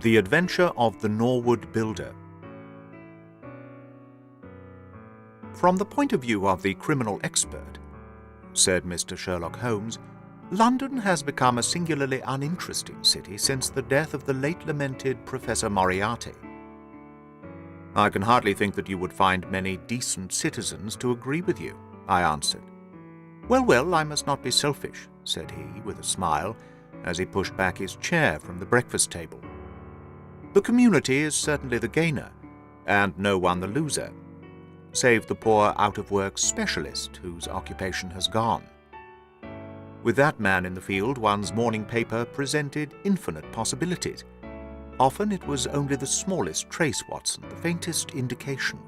The Adventure of the Norwood Builder. From the point of view of the criminal expert, said Mr. Sherlock Holmes, London has become a singularly uninteresting city since the death of the late lamented Professor Moriarty. I can hardly think that you would find many decent citizens to agree with you, I answered. Well, I must not be selfish, said he with a smile, as he pushed back his chair from the breakfast table. The community is certainly the gainer, and no one the loser, save the poor out-of-work specialist whose occupation has gone. With that man in the field, one's morning paper presented infinite possibilities. Often it was only the smallest trace, Watson, the faintest indication.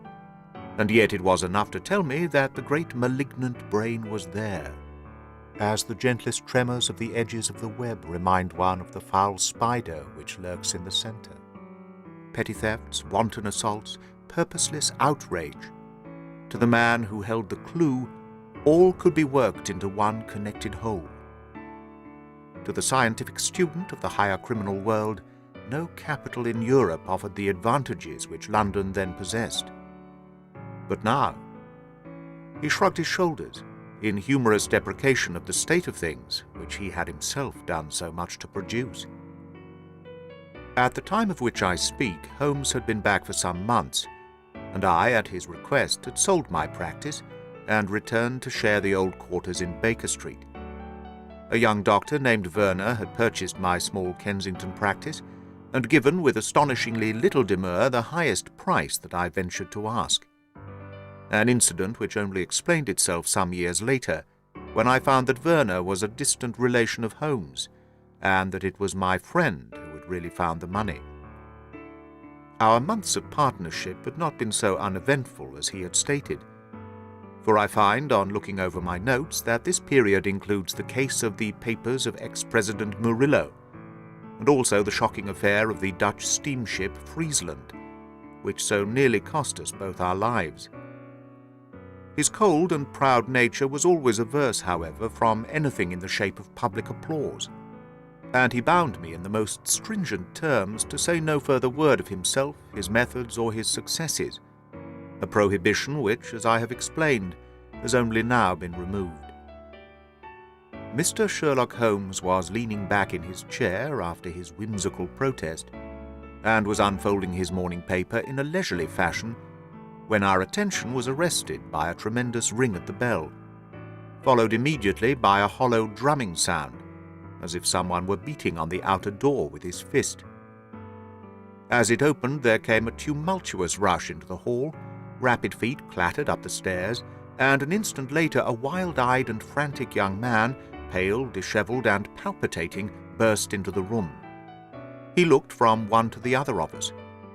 And yet it was enough to tell me that the great malignant brain was there, as the gentlest tremors of the edges of the web remind one of the foul spider which lurks in the centre. Petty thefts, wanton assaults, purposeless outrage. To the man who held the clue, all could be worked into one connected whole. To the scientific student of the higher criminal world, no capital in Europe offered the advantages which London then possessed. But now, he shrugged his shoulders in humorous deprecation of the state of things which he had himself done so much to produce. At the time of which I speak, Holmes had been back for some months, and I, at his request, had sold my practice and returned to share the old quarters in Baker Street. A young doctor named Werner had purchased my small Kensington practice and given with astonishingly little demur the highest price that I ventured to ask. An incident which only explained itself some years later, when I found that Werner was a distant relation of Holmes, and that it was my friend who had really found the money. Our months of partnership had not been so uneventful as he had stated, for I find, on looking over my notes, that this period includes the case of the papers of ex-President Murillo, and also the shocking affair of the Dutch steamship Friesland, which so nearly cost us both our lives. His cold and proud nature was always averse, however, from anything in the shape of public applause, and he bound me in the most stringent terms to say no further word of himself, his methods, or his successes, a prohibition which, as I have explained, has only now been removed. Mr. Sherlock Holmes was leaning back in his chair after his whimsical protest, and was unfolding his morning paper in a leisurely fashion, when our attention was arrested by a tremendous ring at the bell, followed immediately by a hollow drumming sound, as if someone were beating on the outer door with his fist. As it opened, there came a tumultuous rush into the hall, rapid feet clattered up the stairs, and an instant later a wild-eyed and frantic young man, pale, dishevelled, and palpitating, burst into the room. He looked from one to the other of us,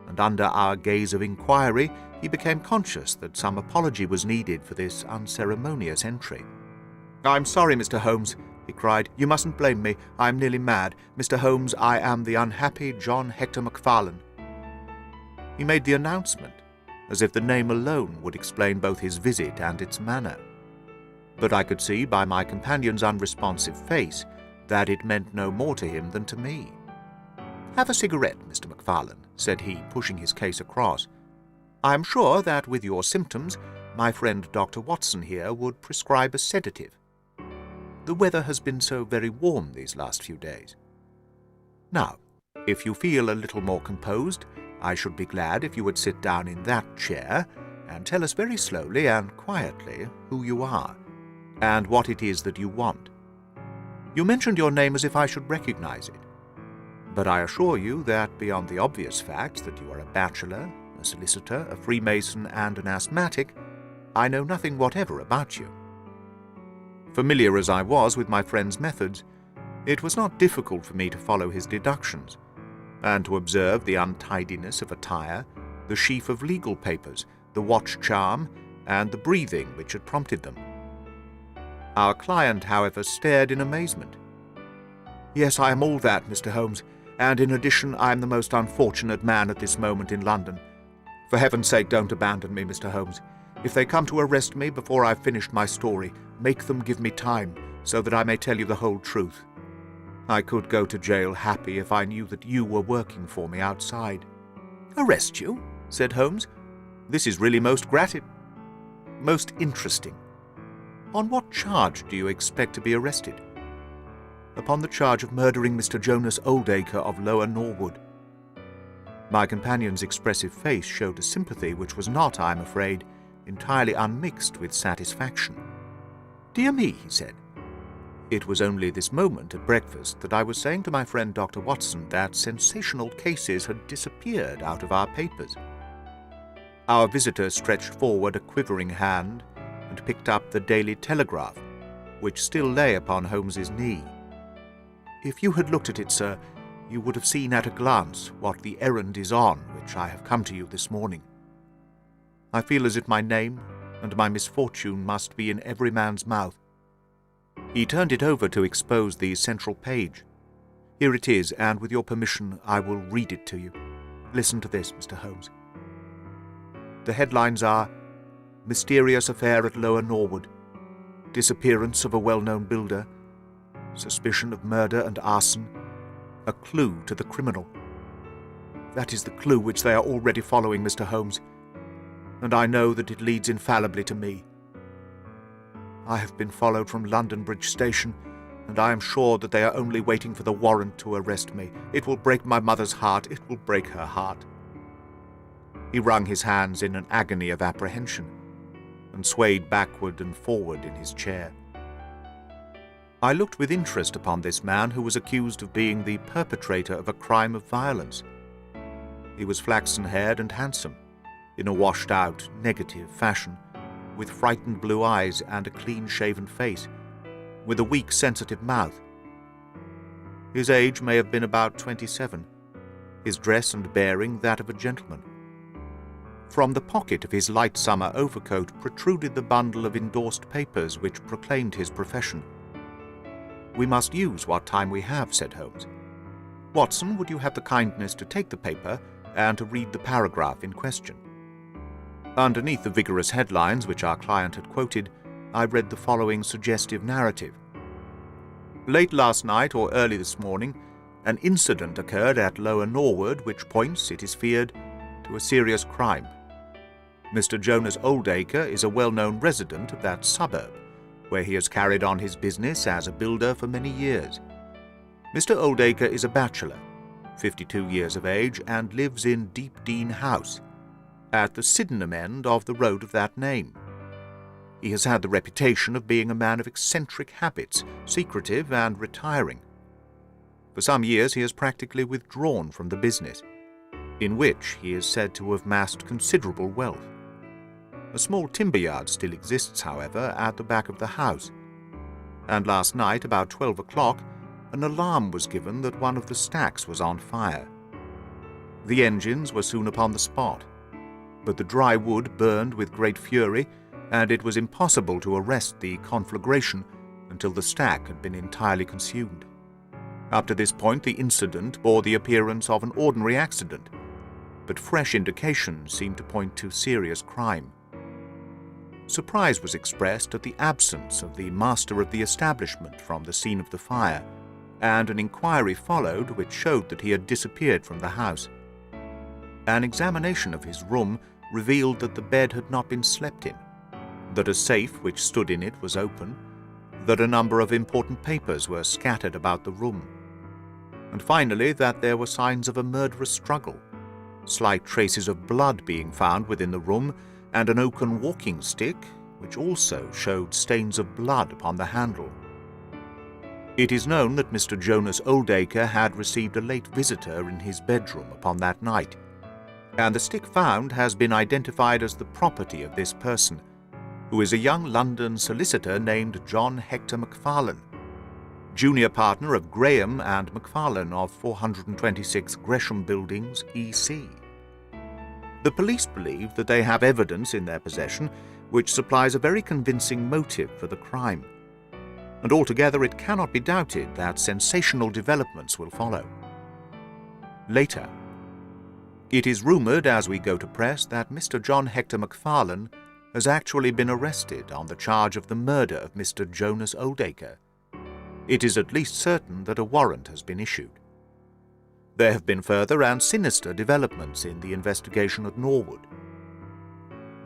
and under our gaze of inquiry he became conscious that some apology was needed for this unceremonious entry. "I'm sorry, Mr. Holmes," he cried. "You mustn't blame me. I am nearly mad. Mr. Holmes, I am the unhappy John Hector MacFarlane." He made the announcement, as if the name alone would explain both his visit and its manner. But I could see by my companion's unresponsive face that it meant no more to him than to me. "Have a cigarette, Mr. MacFarlane," said he, pushing his case across. "I am sure that with your symptoms, my friend Dr. Watson here would prescribe a sedative. The weather has been so very warm these last few days. Now, if you feel a little more composed, I should be glad if you would sit down in that chair and tell us very slowly and quietly who you are, and what it is that you want. You mentioned your name as if I should recognize it, but I assure you that beyond the obvious facts that you are a bachelor, a solicitor, a Freemason, and an asthmatic, I know nothing whatever about you." Familiar as I was with my friend's methods, it was not difficult for me to follow his deductions, and to observe the untidiness of attire, the sheaf of legal papers, the watch charm, and the breathing which had prompted them. Our client, however, stared in amazement. "Yes, I am all that, Mr. Holmes, and in addition I am the most unfortunate man at this moment in London. For heaven's sake, don't abandon me, Mr. Holmes. If they come to arrest me before I've finished my story, make them give me time, so that I may tell you the whole truth. I could go to jail happy if I knew that you were working for me outside." "Arrest you?" said Holmes. "This is really most interesting. On what charge do you expect to be arrested?" "Upon the charge of murdering Mr. Jonas Oldacre of Lower Norwood." My companion's expressive face showed a sympathy which was not, I am afraid, entirely unmixed with satisfaction. "Dear me," he said. It was only this moment at breakfast that I was saying to my friend Dr. Watson that sensational cases had disappeared out of our papers. Our visitor stretched forward a quivering hand and picked up the Daily Telegraph, which still lay upon Holmes's knee. "If you had looked at it, sir, you would have seen at a glance what the errand is on which I have come to you this morning. I feel as if my name and my misfortune must be in every man's mouth." He turned it over to expose the central page. "Here it is, and with your permission I will read it to you. Listen to this, Mr. Holmes. The headlines are, 'Mysterious Affair at Lower Norwood. Disappearance of a well-known builder. Suspicion of murder and arson. A clue to the criminal.' That is the clue which they are already following, Mr. Holmes, and I know that it leads infallibly to me. I have been followed from London Bridge Station, and I am sure that they are only waiting for the warrant to arrest me. It will break my mother's heart. It will break her heart." He wrung his hands in an agony of apprehension and swayed backward and forward in his chair. I looked with interest upon this man who was accused of being the perpetrator of a crime of violence. He was flaxen-haired and handsome, in a washed-out, negative fashion, with frightened blue eyes and a clean-shaven face, with a weak, sensitive mouth. His age may have been about 27, his dress and bearing that of a gentleman. From the pocket of his light summer overcoat protruded the bundle of endorsed papers which proclaimed his profession. "We must use what time we have," said Holmes. "Watson, would you have the kindness to take the paper and to read the paragraph in question?" Underneath the vigorous headlines which our client had quoted, I read the following suggestive narrative. "Late last night or early this morning, an incident occurred at Lower Norwood which points, it is feared, to a serious crime. Mr. Jonas Oldacre is a well-known resident of that suburb, where he has carried on his business as a builder for many years. Mr. Oldacre is a bachelor, 52 years of age, and lives in Deepdean House, at the Sydenham end of the road of that name. He has had the reputation of being a man of eccentric habits, secretive and retiring. For some years he has practically withdrawn from the business, in which he is said to have amassed considerable wealth. A small timber yard still exists, however, at the back of the house, and last night, about 12 o'clock, an alarm was given that one of the stacks was on fire. The engines were soon upon the spot, but the dry wood burned with great fury, and it was impossible to arrest the conflagration until the stack had been entirely consumed. Up to this point the incident bore the appearance of an ordinary accident, but fresh indications seemed to point to serious crime. Surprise was expressed at the absence of the master of the establishment from the scene of the fire, and an inquiry followed which showed that he had disappeared from the house. An examination of his room revealed that the bed had not been slept in, that a safe which stood in it was open, that a number of important papers were scattered about the room, and finally that there were signs of a murderous struggle, slight traces of blood being found within the room, and an oaken walking stick, which also showed stains of blood upon the handle. It is known that Mr. Jonas Oldacre had received a late visitor in his bedroom upon that night, and the stick found has been identified as the property of this person, who is a young London solicitor named John Hector MacFarlane, junior partner of Graham and MacFarlane of 426 Gresham Buildings, E.C. The police believe that they have evidence in their possession which supplies a very convincing motive for the crime, and altogether it cannot be doubted that sensational developments will follow. Later, it is rumoured as we go to press that Mr. John Hector MacFarlane has actually been arrested on the charge of the murder of Mr. Jonas Oldacre. it is at least certain that a warrant has been issued. There have been further and sinister developments in the investigation at Norwood.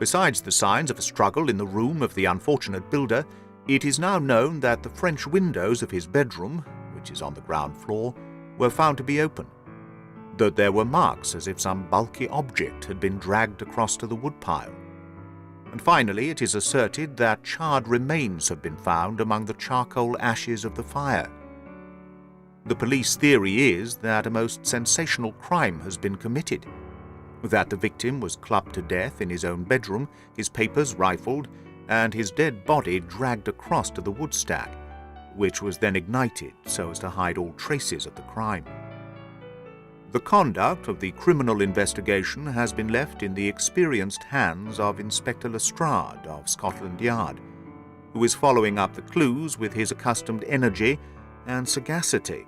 Besides the signs of a struggle in the room of the unfortunate builder, it is now known that the French windows of his bedroom, which is on the ground floor, were found to be open, that there were marks as if some bulky object had been dragged across to the woodpile, and finally it is asserted that charred remains have been found among the charcoal ashes of the fire. The police theory is that a most sensational crime has been committed, that the victim was clubbed to death in his own bedroom, his papers rifled, and his dead body dragged across to the wood stack, which was then ignited so as to hide all traces of the crime. The conduct of the criminal investigation has been left in the experienced hands of Inspector Lestrade of Scotland Yard, who is following up the clues with his accustomed energy and sagacity.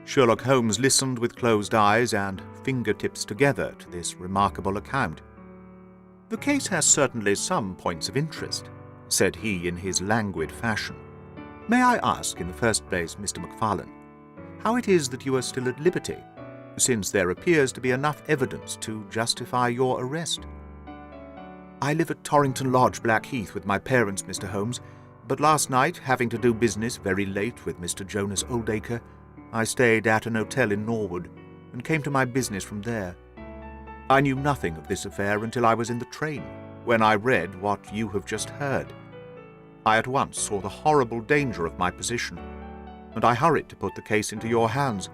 Sherlock Holmes listened with closed eyes and fingertips together to this remarkable account. "The case has certainly some points of interest," said he in his languid fashion. "May I ask, in the first place, Mr. MacFarlane, how it is that you are still at liberty, since there appears to be enough evidence to justify your arrest?" "I live at Torrington Lodge, Blackheath, with my parents, Mr. Holmes, but last night, having to do business very late with Mr. Jonas Oldacre, I stayed at an hotel in Norwood, and came to my business from there. I knew nothing of this affair until I was in the train, when I read what you have just heard. I at once saw the horrible danger of my position, and I hurried to put the case into your hands.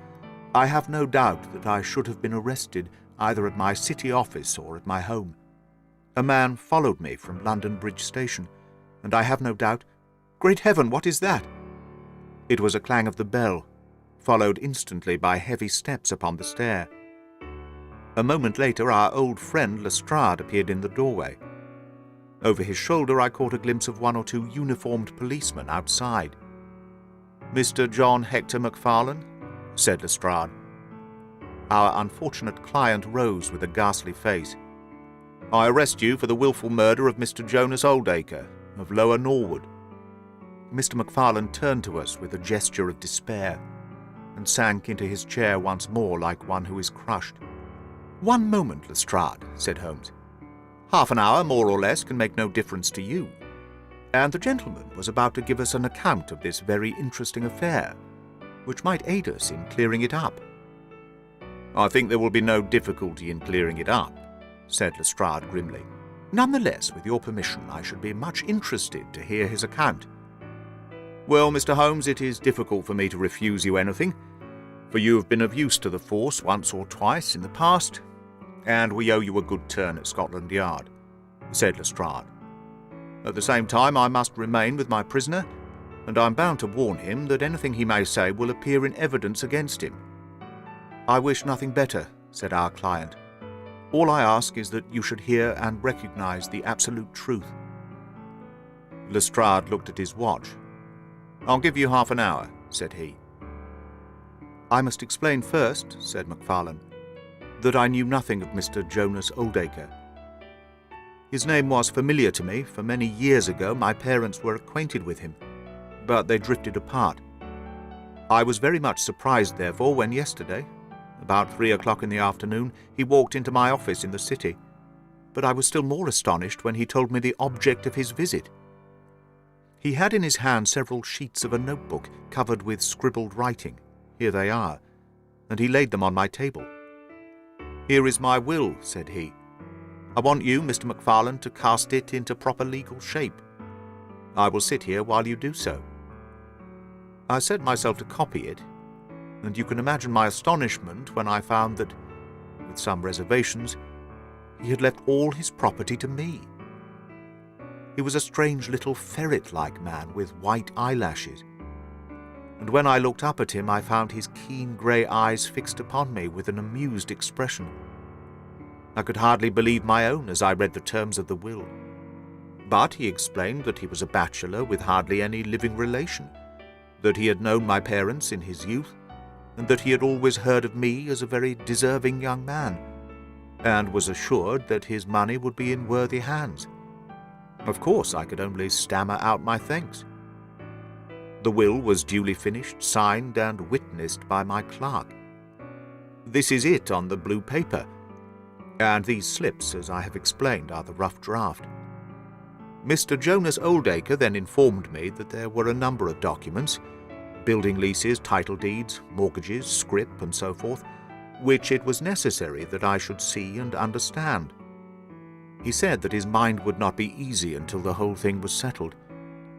I have no doubt that I should have been arrested either at my city office or at my home. A man followed me from London Bridge Station, and I have no doubt— Great heaven, what is that?" It was a clang of the bell, followed instantly by heavy steps upon the stair. A moment later our old friend Lestrade appeared in the doorway. Over his shoulder I caught a glimpse of one or two uniformed policemen outside. "Mr. John Hector MacFarlane?" said Lestrade. Our unfortunate client rose with a ghastly face. "I arrest you for the wilful murder of Mr. Jonas Oldacre, of Lower Norwood." Mr. MacFarlane turned to us with a gesture of despair, and sank into his chair once more like one who is crushed. "One moment, Lestrade," said Holmes. "Half an hour, more or less, can make no difference to you. And the gentleman was about to give us an account of this very interesting affair, which might aid us in clearing it up." "I think there will be no difficulty in clearing it up," said Lestrade grimly. "Nonetheless, with your permission, I should be much interested to hear his account." "Well, Mr. Holmes, it is difficult for me to refuse you anything, for you have been of use to the force once or twice in the past, and we owe you a good turn at Scotland Yard," said Lestrade. "At the same time, I must remain with my prisoner, and I am bound to warn him that anything he may say will appear in evidence against him." "I wish nothing better," said our client. "All I ask is that you should hear and recognize the absolute truth." Lestrade looked at his watch. "I'll give you half an hour," said he. "I must explain first," said MacFarlane, "that I knew nothing of Mr. Jonas Oldacre. His name was familiar to me, for many years ago my parents were acquainted with him, but they drifted apart. I was very much surprised, therefore, when yesterday, about 3 o'clock in the afternoon, he walked into my office in the city, but I was still more astonished when he told me the object of his visit. He had in his hand several sheets of a notebook covered with scribbled writing. Here they are, and he laid them on my table. 'Here is my will,' said he. 'I want you, Mr. MacFarlane, to cast it into proper legal shape. I will sit here while you do so.' I set myself to copy it, and you can imagine my astonishment when I found that, with some reservations, he had left all his property to me. He was a strange little ferret-like man with white eyelashes, and when I looked up at him I found his keen grey eyes fixed upon me with an amused expression. I could hardly believe my own as I read the terms of the will. But he explained that he was a bachelor with hardly any living relation, that he had known my parents in his youth, and that he had always heard of me as a very deserving young man, and was assured that his money would be in worthy hands. Of course, I could only stammer out my thanks. The will was duly finished, signed, and witnessed by my clerk. This is it on the blue paper, and these slips, as I have explained, are the rough draft. Mr. Jonas Oldacre then informed me that there were a number of documents, building leases, title deeds, mortgages, scrip, and so forth, which it was necessary that I should see and understand. He said that his mind would not be easy until the whole thing was settled,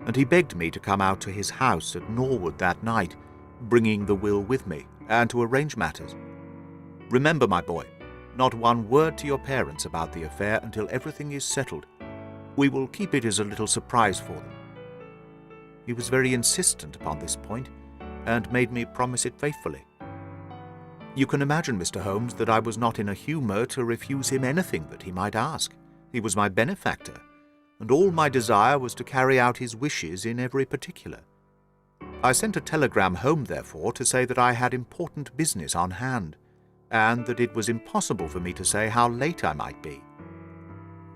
and he begged me to come out to his house at Norwood that night, bringing the will with me, and to arrange matters. Remember, my boy, not one word to your parents about the affair until everything is settled. We will keep it as a little surprise for them. He was very insistent upon this point, and made me promise it faithfully. You can imagine, Mr. Holmes, that I was not in a humour to refuse him anything that he might ask. He was my benefactor, and all my desire was to carry out his wishes in every particular. I sent a telegram home, therefore, to say that I had important business on hand, and that it was impossible for me to say how late I might be.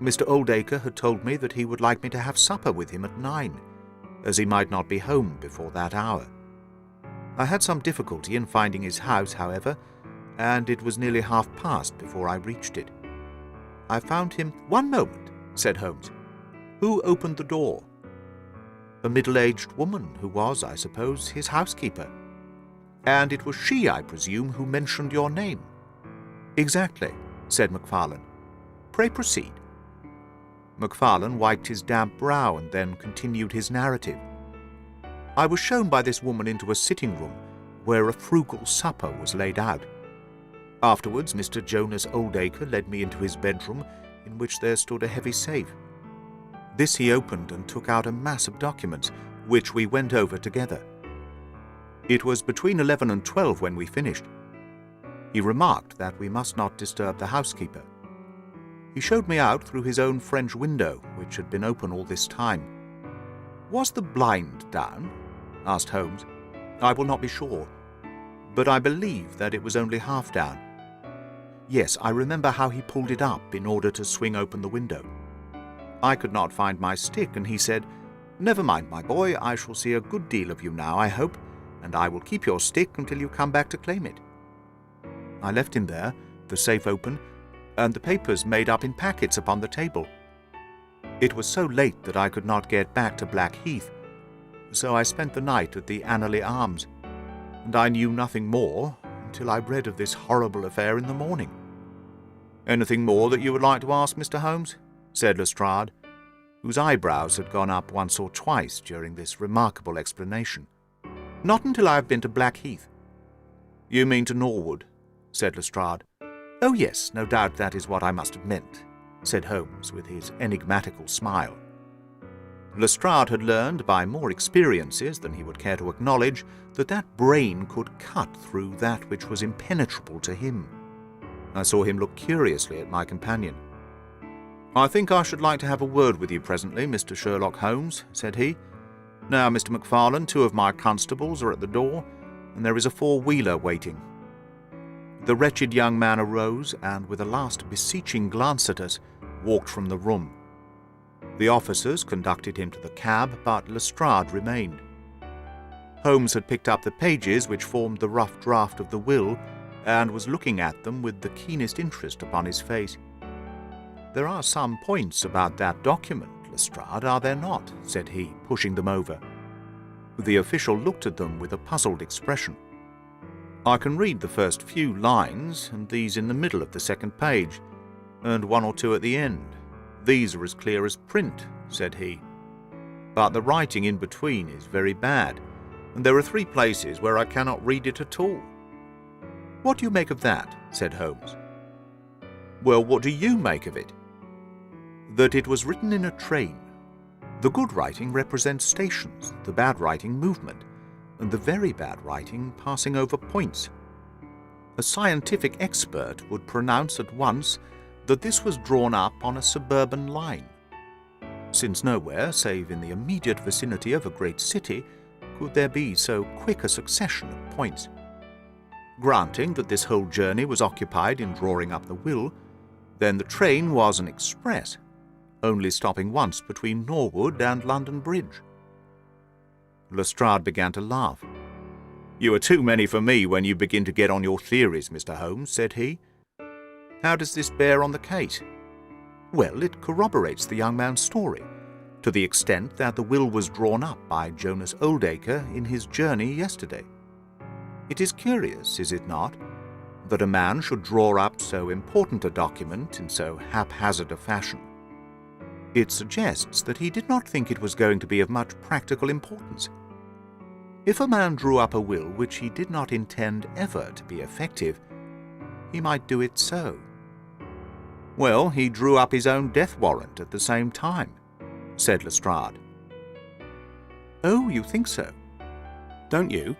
Mr. Oldacre had told me that he would like me to have supper with him at 9, as he might not be home before that hour. I had some difficulty in finding his house, however, and it was nearly past before I reached it. I found him— "One moment," said Holmes. "Who opened the door?" "A middle-aged woman who was, I suppose, his housekeeper." "And it was she, I presume, who mentioned your name?" "Exactly," said Macfarlane. "Pray proceed." Macfarlane wiped his damp brow and then continued his narrative. "I was shown by this woman into a sitting-room where a frugal supper was laid out. Afterwards, Mr. Jonas Oldacre led me into his bedroom, in which there stood a heavy safe. This he opened and took out a mass of documents, which we went over together. It was between 11 and 12 when we finished. He remarked that we must not disturb the housekeeper. He showed me out through his own French window, which had been open all this time. Was the blind down?" asked Holmes. "I will not be sure, but I believe that it was only half down. Yes, I remember how he pulled it up in order to swing open the window. I could not find my stick, and he said, 'Never mind, my boy, I shall see a good deal of you now, I hope, and I will keep your stick until you come back to claim it.' I left him there, the safe open, and the papers made up in packets upon the table. It was so late that I could not get back to Blackheath, so I spent the night at the Annerley Arms, and I knew nothing more until I read of this horrible affair in the morning." "Anything more that you would like to ask, Mr. Holmes?" said Lestrade, whose eyebrows had gone up once or twice during this remarkable explanation. "Not until I have been to Blackheath." "You mean to Norwood?" said Lestrade. "Oh yes, no doubt that is what I must have meant," said Holmes with his enigmatical smile. Lestrade had learned by more experiences than he would care to acknowledge that brain could cut through that which was impenetrable to him. I saw him look curiously at my companion. "I think I should like to have a word with you presently, Mr. Sherlock Holmes," said he. "Now, Mr. Macfarlane, 2 of my constables are at the door, and there is a 4-wheeler waiting." The wretched young man arose, and with a last beseeching glance at us, walked from the room. The officers conducted him to the cab, but Lestrade remained. Holmes had picked up the pages which formed the rough draft of the will, and was looking at them with the keenest interest upon his face. "There are some points about that document, Lestrade, are there not?" said he, pushing them over. The official looked at them with a puzzled expression. "I can read the first few lines, and these in the middle of the second page, and 1 or 2 at the end. These are as clear as print," said he. "But the writing in between is very bad, and there are 3 places where I cannot read it at all." "What do you make of that?" said Holmes. "Well, what do you make of it?" "That it was written in a train. The good writing represents stations, the bad writing movement, and the very bad writing passing over points. A scientific expert would pronounce at once that this was drawn up on a suburban line, since nowhere, save in the immediate vicinity of a great city, could there be so quick a succession of points. Granting that this whole journey was occupied in drawing up the will, then the train was an express, only stopping once between Norwood and London Bridge. Lestrade began to laugh. "You are too many for me when you begin to get on your theories, Mr. Holmes," said he. "How does this bear on the case?" "Well, it corroborates the young man's story, to the extent that the will was drawn up by Jonas Oldacre in his journey yesterday. It is curious, is it not, that a man should draw up so important a document in so haphazard a fashion. It suggests that he did not think it was going to be of much practical importance. If a man drew up a will which he did not intend ever to be effective, he might do it so." "Well, he drew up his own death warrant at the same time," said Lestrade. "Oh, you think so?" "Don't you?"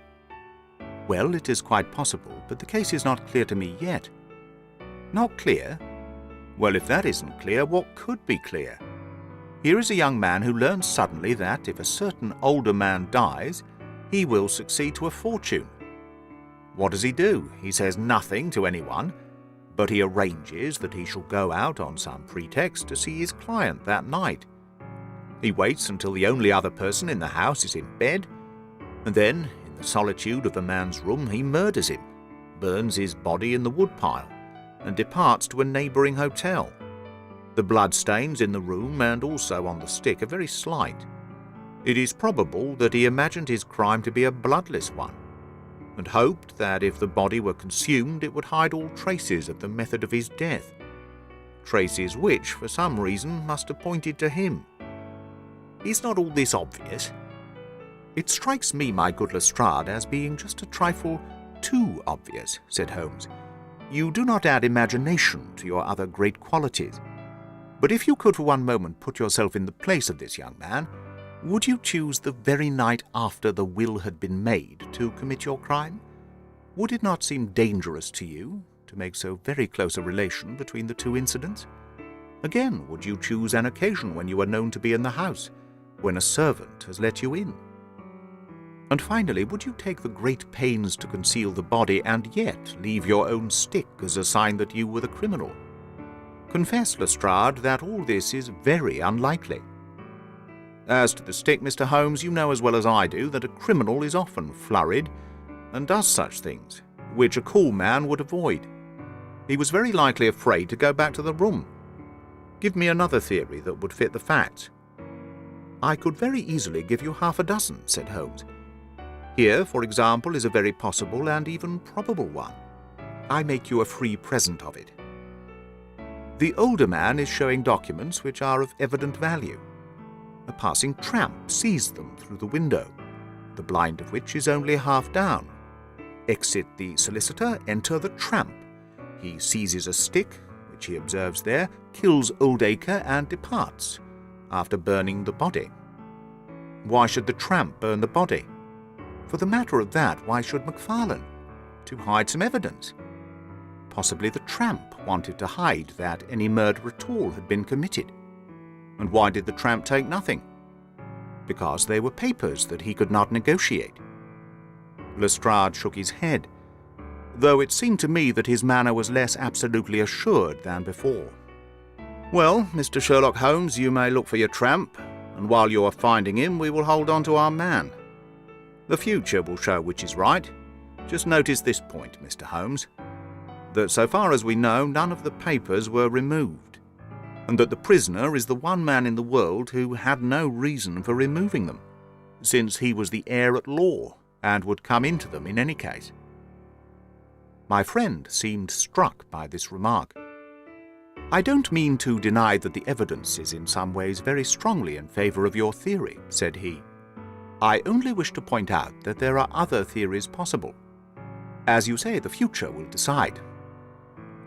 "Well, it is quite possible, but the case is not clear to me yet." "Not clear? Well, if that isn't clear, what could be clear? Here is a young man who learns suddenly that if a certain older man dies, he will succeed to a fortune. What does he do? He says nothing to anyone, but he arranges that he shall go out on some pretext to see his client that night. He waits until the only other person in the house is in bed, and then, in the solitude of the man's room, he murders him, burns his body in the woodpile, and departs to a neighbouring hotel. The bloodstains in the room and also on the stick are very slight. It is probable that he imagined his crime to be a bloodless one, and hoped that if the body were consumed it would hide all traces of the method of his death, traces which, for some reason, must have pointed to him. Is not all this obvious?" "It strikes me, my good Lestrade, as being just a trifle too obvious," said Holmes. "You do not add imagination to your other great qualities. But if you could for one moment put yourself in the place of this young man, would you choose the very night after the will had been made to commit your crime? Would it not seem dangerous to you to make so very close a relation between the two incidents? Again, would you choose an occasion when you are known to be in the house, when a servant has let you in? And finally, would you take the great pains to conceal the body and yet leave your own stick as a sign that you were the criminal? Confess, Lestrade, that all this is very unlikely. As to the stick, Mr. Holmes, you know as well as I do that a criminal is often flurried and does such things, which a cool man would avoid. He was very likely afraid to go back to the room. Give me another theory that would fit the facts." "I could very easily give you half a dozen," said Holmes. "Here, for example, is a very possible and even probable one. I make you a free present of it. The older man is showing documents which are of evident value. A passing tramp sees them through the window, the blind of which is only half down. Exit the solicitor, enter the tramp. He seizes a stick, which he observes there, kills Oldacre and departs, after burning the body. Why should the tramp burn the body? For the matter of that, why should Macfarlane? To hide some evidence. Possibly the tramp wanted to hide that any murder at all had been committed. And why did the tramp take nothing? Because they were papers that he could not negotiate." Lestrade shook his head, though it seemed to me that his manner was less absolutely assured than before. "Well, Mr. Sherlock Holmes, you may look for your tramp, and while you are finding him, we will hold on to our man. The future will show which is right. Just notice this point, Mr. Holmes, that so far as we know, none of the papers were removed, and that the prisoner is the one man in the world who had no reason for removing them, since he was the heir at law and would come into them in any case." My friend seemed struck by this remark. "I don't mean to deny that the evidence is in some ways very strongly in favour of your theory," said he. "I only wish to point out that there are other theories possible. As you say, the future will decide.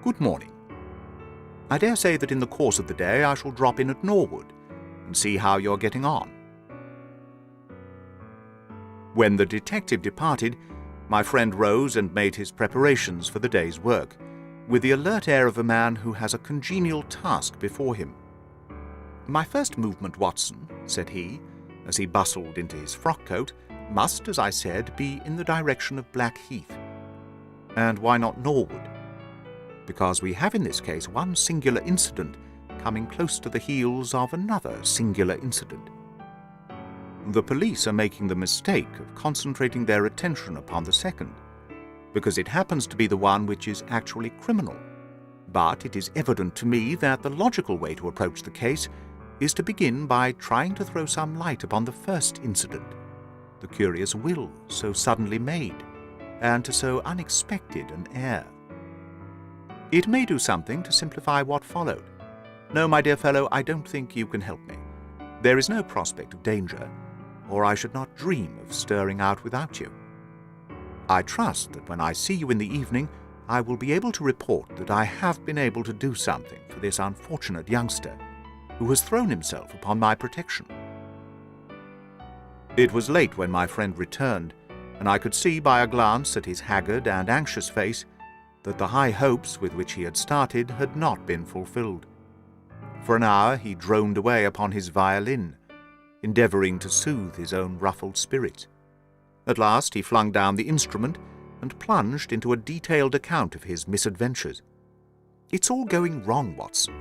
Good morning. I dare say that in the course of the day I shall drop in at Norwood and see how you're getting on." When the detective departed, my friend rose and made his preparations for the day's work, with the alert air of a man who has a congenial task before him. "My first movement, Watson," said he, as he bustled into his frock-coat, "must, as I said, be in the direction of Blackheath. And why not Norwood? Because we have in this case one singular incident coming close to the heels of another singular incident." The police are making the mistake of concentrating their attention upon the second, because it happens to be the one which is actually criminal. But it is evident to me that the logical way to approach the case is to begin by trying to throw some light upon the first incident, the curious will so suddenly made, and to so unexpected an heir. It may do something to simplify what followed. No, my dear fellow, I don't think you can help me. There is no prospect of danger, or I should not dream of stirring out without you. I trust that when I see you in the evening, I will be able to report that I have been able to do something for this unfortunate youngster who has thrown himself upon my protection. It was late when my friend returned, and I could see by a glance at his haggard and anxious face that the high hopes with which he had started had not been fulfilled. For an hour he droned away upon his violin, endeavouring to soothe his own ruffled spirits. At last he flung down the instrument and plunged into a detailed account of his misadventures. "It's all going wrong, Watson.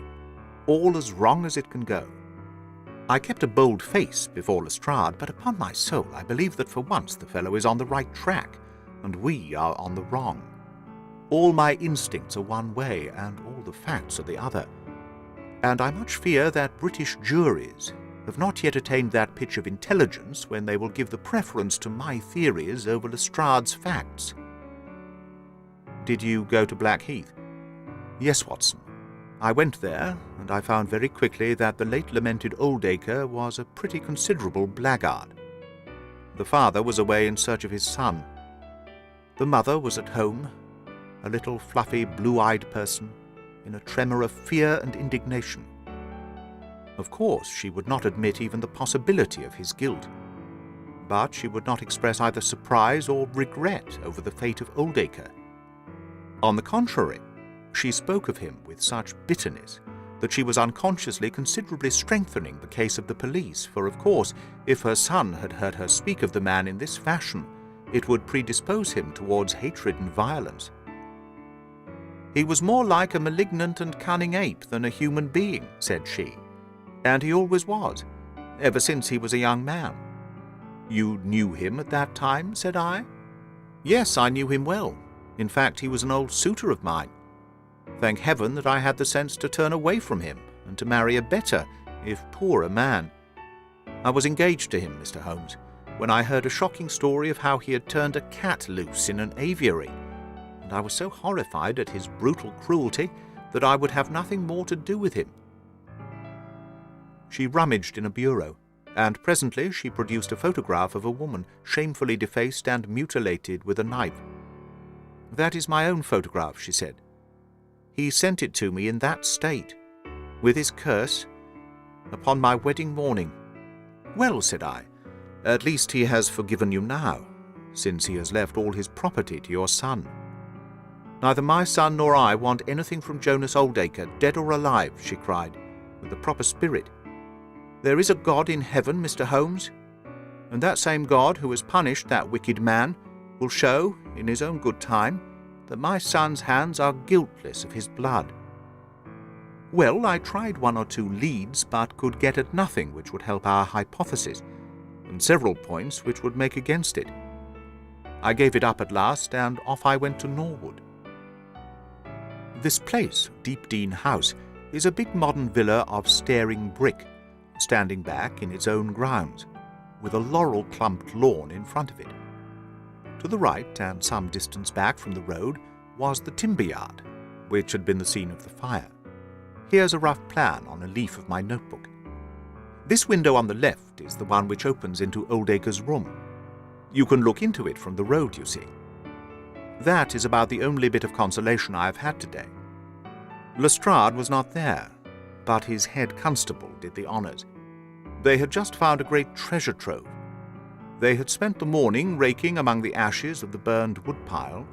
All as wrong as it can go. I kept a bold face before Lestrade, but upon my soul I believe that for once the fellow is on the right track, and we are on the wrong. All my instincts are one way, and all the facts are the other. And I much fear that British juries have not yet attained that pitch of intelligence when they will give the preference to my theories over Lestrade's facts." "Did you go to Blackheath?" "Yes, Watson. I went there, and I found very quickly that the late lamented Oldacre was a pretty considerable blackguard. The father was away in search of his son. The mother was at home, a little fluffy, blue-eyed person, in a tremor of fear and indignation. Of course, she would not admit even the possibility of his guilt, but she would not express either surprise or regret over the fate of Oldacre. On the contrary, she spoke of him with such bitterness that she was unconsciously considerably strengthening the case of the police, for of course, if her son had heard her speak of the man in this fashion, it would predispose him towards hatred and violence. "He was more like a malignant and cunning ape than a human being," said she, "and he always was, ever since he was a young man." "You knew him at that time?" said I. "Yes, I knew him well. In fact, he was an old suitor of mine. Thank heaven that I had the sense to turn away from him and to marry a better, if poorer man. I was engaged to him, Mr. Holmes, when I heard a shocking story of how he had turned a cat loose in an aviary, and I was so horrified at his brutal cruelty that I would have nothing more to do with him." She rummaged in a bureau, and presently she produced a photograph of a woman shamefully defaced and mutilated with a knife. "That is my own photograph," she said. "He sent it to me in that state, with his curse, upon my wedding morning." "Well," said I, "at least he has forgiven you now, since he has left all his property to your son." "Neither my son nor I want anything from Jonas Oldacre, dead or alive," she cried, with the proper spirit. "There is a God in heaven, Mr. Holmes, and that same God who has punished that wicked man will show, in his own good time, that my son's hands are guiltless of his blood." Well, I tried one or two leads, but could get at nothing which would help our hypothesis, and several points which would make against it. I gave it up at last, and off I went to Norwood. This place, Deepdean House, is a big modern villa of staring brick, standing back in its own grounds, with a laurel-clumped lawn in front of it. To the right, and some distance back from the road, was the timber yard, which had been the scene of the fire. Here's a rough plan on a leaf of my notebook. This window on the left is the one which opens into Oldacre's room. You can look into it from the road, you see. That is about the only bit of consolation I have had today. Lestrade was not there, but his head constable did the honours. They had just found a great treasure trove. They had spent the morning raking among the ashes of the burned woodpile,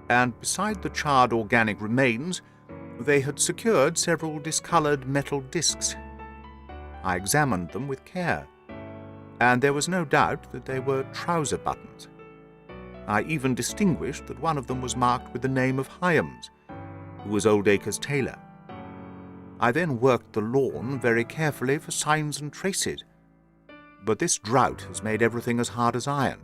and beside the charred organic remains they had secured several discoloured metal discs. I examined them with care, and there was no doubt that they were trouser buttons. I even distinguished that one of them was marked with the name of Hyams, who was Oldacre's tailor. I then worked the lawn very carefully for signs and traces, but this drought has made everything as hard as iron.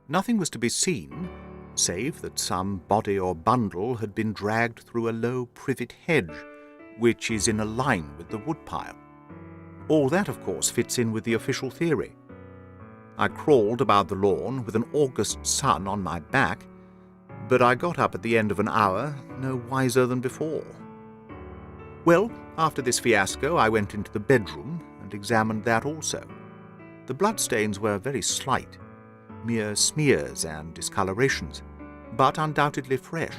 Nothing was to be seen, save that some body or bundle had been dragged through a low privet hedge, which is in a line with the woodpile. All that, of course, fits in with the official theory. I crawled about the lawn with an August sun on my back, but I got up at the end of an hour no wiser than before. Well, after this fiasco, I went into the bedroom and examined that also. The bloodstains were very slight, mere smears and discolorations, but undoubtedly fresh.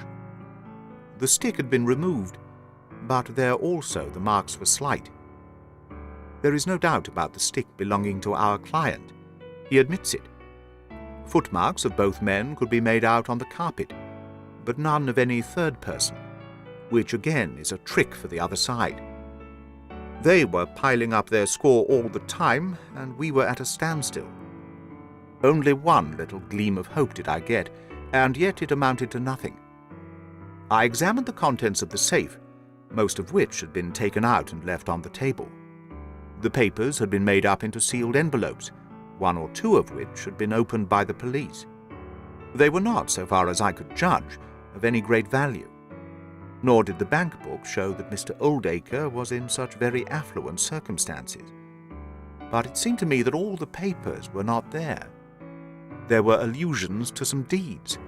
The stick had been removed, but there also the marks were slight. There is no doubt about the stick belonging to our client. He admits it. Footmarks of both men could be made out on the carpet, but none of any third person, which again is a trick for the other side. They were piling up their score all the time, and we were at a standstill. Only one little gleam of hope did I get, and yet it amounted to nothing. I examined the contents of the safe, most of which had been taken out and left on the table. The papers had been made up into sealed envelopes, one or two of which had been opened by the police. They were not, so far as I could judge, of any great value, nor did the bank book show that Mr. Oldacre was in such very affluent circumstances. But it seemed to me that all the papers were not there. There were allusions to some deeds,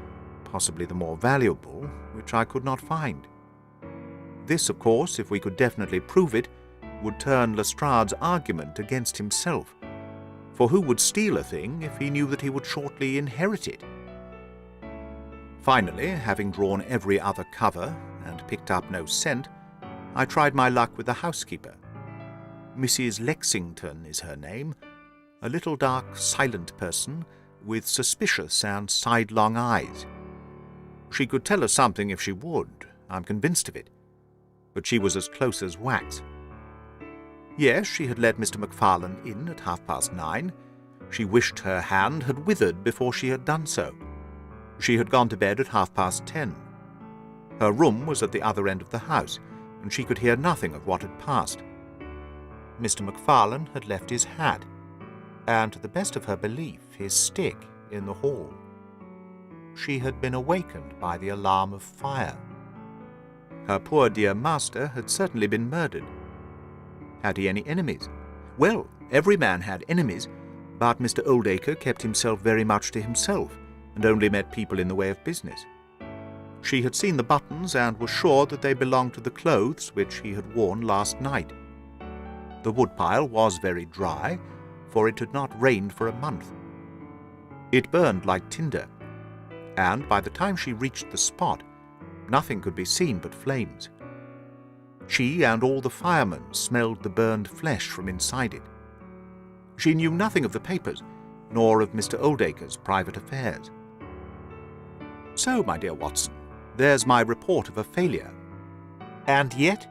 possibly the more valuable, which I could not find. This, of course, if we could definitely prove it, would turn Lestrade's argument against himself, for who would steal a thing if he knew that he would shortly inherit it? Finally, having drawn every other cover and picked up no scent, I tried my luck with the housekeeper. Mrs. Lexington is her name, a little dark, silent person with suspicious and sidelong eyes. She could tell us something if she would, I'm convinced of it, but she was as close as wax. Yes, she had let Mr. MacFarlane in at 9:30. She wished her hand had withered before she had done so. She had gone to bed at 10:30. Her room was at the other end of the house, and she could hear nothing of what had passed. Mr. MacFarlane had left his hat, and to the best of her belief, his stick in the hall. She had been awakened by the alarm of fire. Her poor dear master had certainly been murdered. Had he any enemies? Well, every man had enemies, but Mr. Oldacre kept himself very much to himself, and only met people in the way of business. She had seen the buttons and was sure that they belonged to the clothes which he had worn last night. The woodpile was very dry, for it had not rained for a month. It burned like tinder, and by the time she reached the spot, nothing could be seen but flames. She and all the firemen smelled the burned flesh from inside it. She knew nothing of the papers, nor of Mr. Oldacre's private affairs. So, my dear Watson, there's my report of a failure. And yet...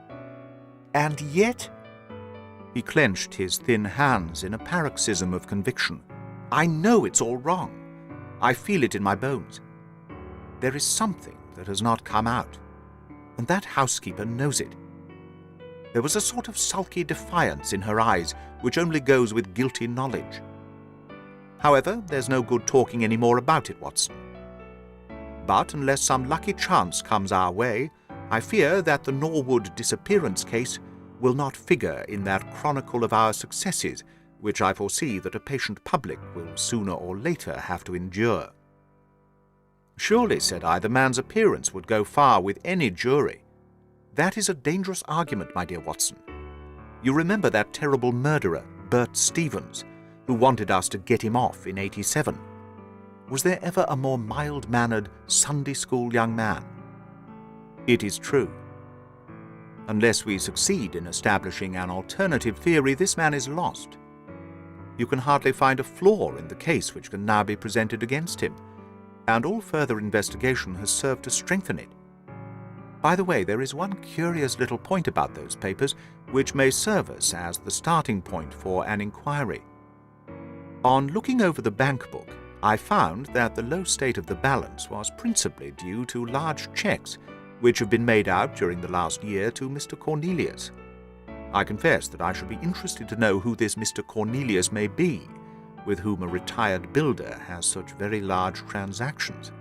He clenched his thin hands in a paroxysm of conviction. I know it's all wrong. I feel it in my bones. There is something that has not come out, and that housekeeper knows it. There was a sort of sulky defiance in her eyes which only goes with guilty knowledge. However, there's no good talking any more about it, Watson. But unless some lucky chance comes our way, I fear that the Norwood disappearance case will not figure in that chronicle of our successes which I foresee that a patient public will sooner or later have to endure. Surely, said I, the man's appearance would go far with any jury. That is a dangerous argument, my dear Watson. You remember that terrible murderer, Bert Stevens, who wanted us to get him off in '87. Was there ever a more mild-mannered Sunday school young man? It is true. Unless we succeed in establishing an alternative theory, this man is lost. You can hardly find a flaw in the case which can now be presented against him, and all further investigation has served to strengthen it. By the way, there is one curious little point about those papers which may serve us as the starting point for an inquiry. On looking over the bank book, I found that the low state of the balance was principally due to large cheques which have been made out during the last year to Mr. Cornelius. I confess that I should be interested to know who this Mr. Cornelius may be, with whom a retired builder has such very large transactions.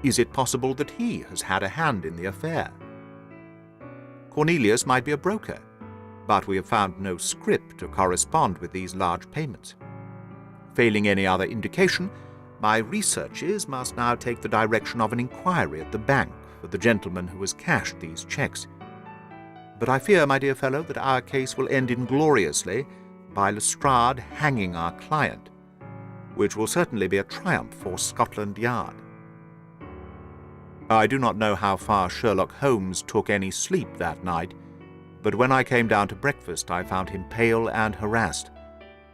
Is it possible that he has had a hand in the affair? Cornelius might be a broker, but we have found no scrip to correspond with these large payments. Failing any other indication, my researches must now take the direction of an inquiry at the bank for the gentleman who has cashed these checks. But I fear, my dear fellow, that our case will end ingloriously by Lestrade hanging our client, which will certainly be a triumph for Scotland Yard. I do not know how far Sherlock Holmes took any sleep that night, but when I came down to breakfast I found him pale and harassed,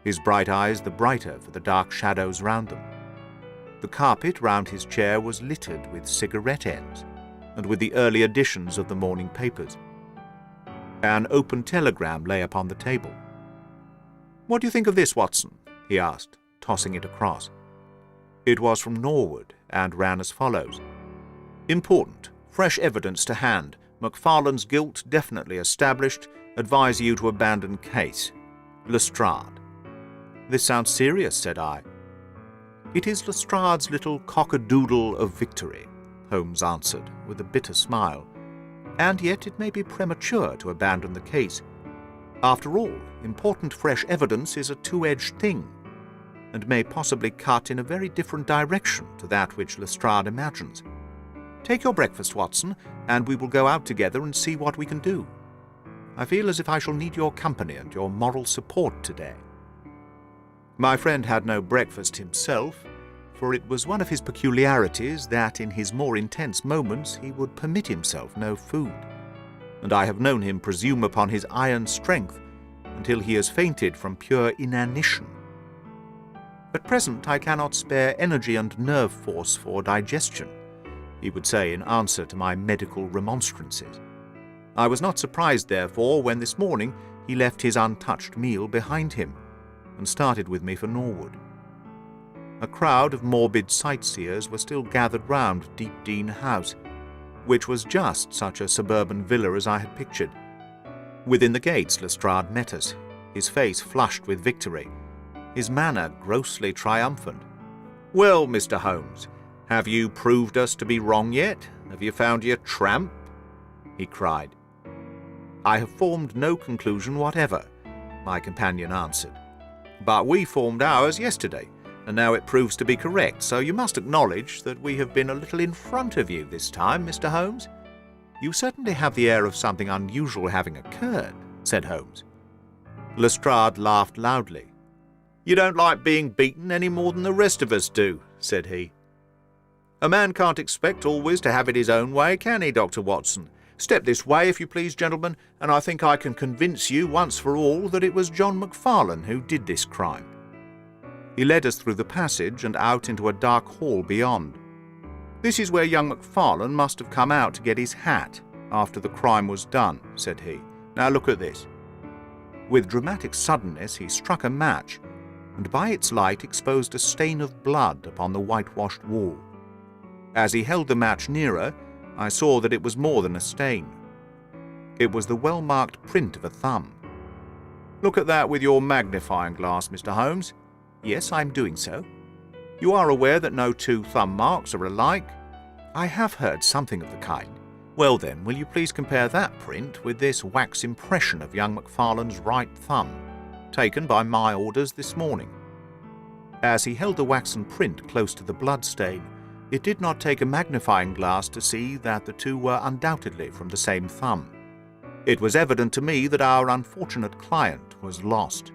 his bright eyes the brighter for the dark shadows round them. The carpet round his chair was littered with cigarette ends, and with the early editions of the morning papers. An open telegram lay upon the table. "What do you think of this, Watson?" he asked, tossing it across. It was from Norwood, and ran as follows. "Important. Fresh evidence to hand. MacFarlane's guilt definitely established. Advise you to abandon case. Lestrade." "This sounds serious," said I. "It is Lestrade's little cock-a-doodle of victory," Holmes answered, with a bitter smile. "And yet it may be premature to abandon the case. After all, important fresh evidence is a two-edged thing, and may possibly cut in a very different direction to that which Lestrade imagines. Take your breakfast, Watson, and we will go out together and see what we can do. I feel as if I shall need your company and your moral support today." My friend had no breakfast himself, for it was one of his peculiarities that in his more intense moments he would permit himself no food, and I have known him presume upon his iron strength until he has fainted from pure inanition. "At present I cannot spare energy and nerve force for digestion," he would say in answer to my medical remonstrances. I was not surprised, therefore, when this morning he left his untouched meal behind him and started with me for Norwood. A crowd of morbid sightseers were still gathered round Deepdene House, which was just such a suburban villa as I had pictured. Within the gates Lestrade met us, his face flushed with victory, his manner grossly triumphant. "Well, Mr. Holmes, have you proved us to be wrong yet? Have you found your tramp?" he cried. "I have formed no conclusion whatever," my companion answered. "But we formed ours yesterday, and now it proves to be correct, so you must acknowledge that we have been a little in front of you this time, Mr. Holmes." "You certainly have the air of something unusual having occurred," said Holmes. Lestrade laughed loudly. "You don't like being beaten any more than the rest of us do," said he. "A man can't expect always to have it his own way, can he, Dr. Watson? Step this way, if you please, gentlemen, and I think I can convince you once for all that it was John MacFarlane who did this crime." He led us through the passage and out into a dark hall beyond. "This is where young MacFarlane must have come out to get his hat after the crime was done," said he. "Now look at this." With dramatic suddenness he struck a match, and by its light exposed a stain of blood upon the whitewashed wall. As he held the match nearer, I saw that it was more than a stain. It was the well-marked print of a thumb. "Look at that with your magnifying glass, Mr. Holmes." "Yes, I am doing so." "You are aware that no two thumb marks are alike?" "I have heard something of the kind." "Well then, will you please compare that print with this wax impression of young MacFarlane's right thumb, taken by my orders this morning?" As he held the waxen print close to the blood stain, it did not take a magnifying glass to see that the two were undoubtedly from the same thumb. It was evident to me that our unfortunate client was lost.